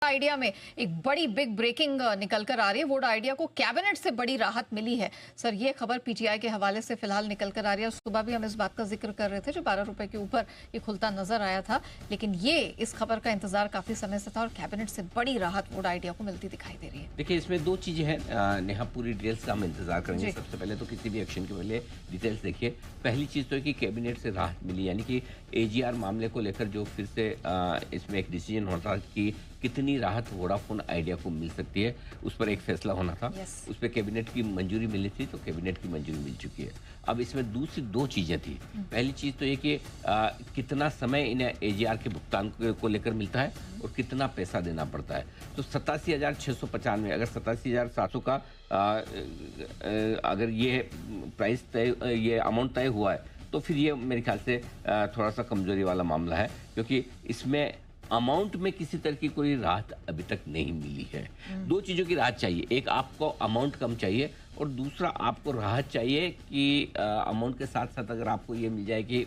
Idea में एक बड़ी बिग ब्रेकिंग निकल कर आ रही है। वोडा आइडिया को कैबिनेट से बड़ी राहत मिली है। सर, ये खबर पीटीआई के हवाले से फिलहाल निकल कर आ रही है। सुबह भी हम इस बात का जिक्र कर रहे थे, जो 12 रुपए के ऊपर ये खुलता नजर आया था, लेकिन ये इस खबर का इंतजार काफी समय से था और कैबिनेट से बड़ी राहत वोडा आइडिया को मिलती दिखाई दे रही है। देखिए, इसमें दो चीजें हैं। नेहा, पूरी डिटेल्स का हम इंतजार करेंगे। सबसे पहले तो किसी भी एक्शन के पहले डिटेल्स देखिए। पहली चीज तो है कि कैबिनेट से राहत मिली, यानी कि एजीआर मामले को लेकर जो फिर से इसमें एक डिसीजन होता है कि कितनी राहत वोडाफोन आइडिया को मिल सकती है, उस पर एक फैसला होना था। उस पर कैबिनेट की मंजूरी मिली थी, तो कैबिनेट की मंजूरी मिल चुकी है। अब इसमें दूसरी दो चीजें थी। पहली चीज तो ये कि कितना समय इन्हें एजीआर के भुगतान को लेकर मिलता है और कितना पैसा देना पड़ता है। तो 87,695, अगर 87,700 का अगर ये प्राइस तय, ये अमाउंट तय हुआ है, तो फिर ये मेरे ख्याल से थोड़ा सा कमजोरी वाला मामला है, क्योंकि इसमें अमाउंट में किसी तरह की कोई राहत अभी तक नहीं मिली है। दो चीज़ों की राहत चाहिए, एक आपको अमाउंट कम चाहिए और दूसरा आपको राहत चाहिए कि अमाउंट के साथ साथ अगर आपको ये मिल जाए कि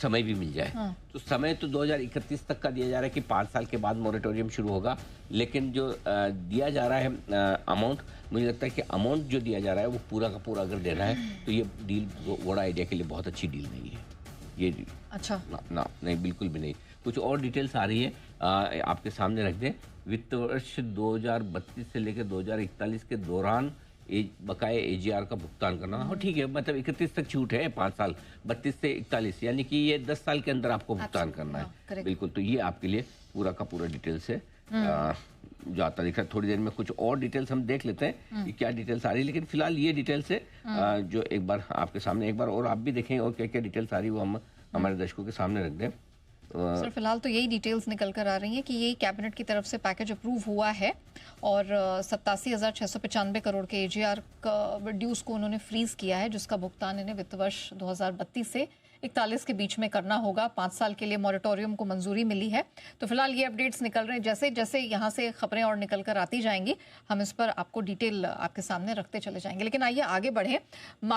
समय भी मिल जाए। तो समय तो 2031 तक का दिया जा रहा है कि 5 साल के बाद मोरेटोरियम शुरू होगा, लेकिन जो दिया जा रहा है अमाउंट, मुझे लगता है कि अमाउंट जो दिया जा रहा है वो पूरा का पूरा अगर देना है तो ये डील वोडा आइडिया के लिए बहुत अच्छी डील नहीं है। ये अच्छा ना नहीं, बिल्कुल भी नहीं। कुछ और डिटेल्स आ रही है, आपके सामने रख दें। वित्त वर्ष 2032 से लेकर 2041 के दौरान बकाये एजीआर का भुगतान करना। हाँ ठीक है, मतलब 31 तक छूट है, 5 साल, 32 से 41, यानी कि ये 10 साल के अंदर आपको भुगतान करना है। बिल्कुल, तो ये आपके लिए पूरा का पूरा डिटेल्स है जाता दिखा। थोड़ी देर में कुछ और डिटेल्स हम देख लेते हैं कि क्या डिटेल्स आ रही है, लेकिन फिलहाल ये डिटेल्स है जो एक बार आपके सामने, एक बार और आप भी देखें और क्या क्या डिटेल्स आ रही है वो हम हमारे दर्शकों के सामने रख दें। सर, फिलहाल तो यही डिटेल्स निकल कर आ रही हैं कि यही कैबिनेट की तरफ से पैकेज अप्रूव हुआ है और 87,695 करोड़ के एजीआर का ड्यूज को उन्होंने फ्रीज किया है, जिसका भुगतान इन्हें वित्त वर्ष 2032 से 41 के बीच में करना होगा। 5 साल के लिए मॉरेटोरियम को मंजूरी मिली है। तो फिलहाल ये अपडेट्स निकल रहे हैं। जैसे जैसे यहाँ से खबरें और निकल कर आती जाएंगी, हम इस पर आपको डिटेल आपके सामने रखते चले जाएंगे। लेकिन आइए आगे बढ़ें।